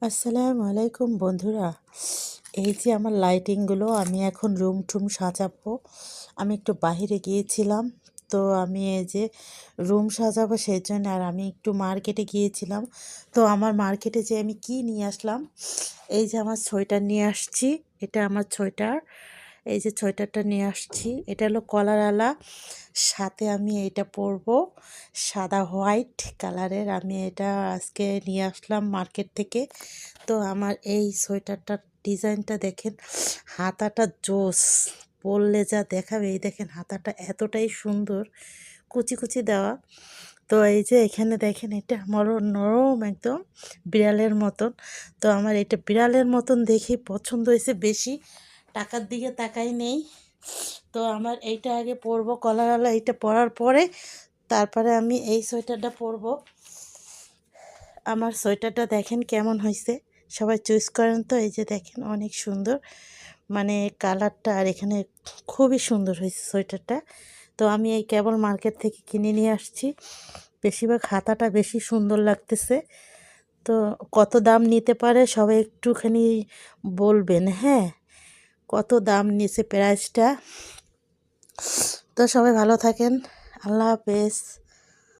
আসসালামু আলাইকুম বন্ধুরা। এই যে আমার লাইটিংগুলো আমি এখন রুম টুম সাজাবো। আমি একটু বাহিরে গিয়েছিলাম। তো আমি এই যে রুম সাজাবো সেই জন্য আর আমি একটু মার্কেটে গিয়েছিলাম। তো আমার মার্কেটে যে আমি কি নিয়ে আসলাম, এই যে আমার সোয়েটার নিয়ে আসছি। এটা আমার সোয়েটার। এই যে সোয়েটারটা নিয়ে আসছি, এটা হলো কলারওয়ালা। সাথে আমি এটা পরবো সাদা হোয়াইট কালারের। আমি এটা আজকে নিয়ে আসলাম মার্কেট থেকে। তো আমার এই সোয়েটারটার ডিজাইনটা দেখেন, হাতাটা জোস, পরলে যা দেখাবে। এই দেখেন হাতাটা এতটাই সুন্দর, কুচি কুচি দেওয়া। তো এই যে এখানে দেখেন, এটা আমারও নরম একদম বিড়ালের মতন। তো আমার এটা বিড়ালের মতন দেখে পছন্দ হয়েছে বেশি, টাকার দিকে তাকাই নেই। তো আমার এইটা আগে পরবো কলারওয়ালা, এইটা পরার পরে তারপরে আমি এই সোয়েটারটা পরবো। আমার সোয়েটারটা দেখেন কেমন হয়েছে, সবাই চুজ করেন তো। এই যে দেখেন অনেক সুন্দর, মানে কালারটা আর এখানে খুবই সুন্দর হয়েছে সোয়েটারটা। তো আমি এই কেবল মার্কেট থেকে কিনে নিয়ে আসছি। বেশিরভাগ হাতাটা বেশি সুন্দর লাগতেছে। তো কত দাম নিতে পারে সবাই একটুখানি বলবেন, হ্যাঁ, কত দাম নিয়েছে প্রাইসটা। তো সবাই ভালো থাকেন, আল্লাহ হাফেজ।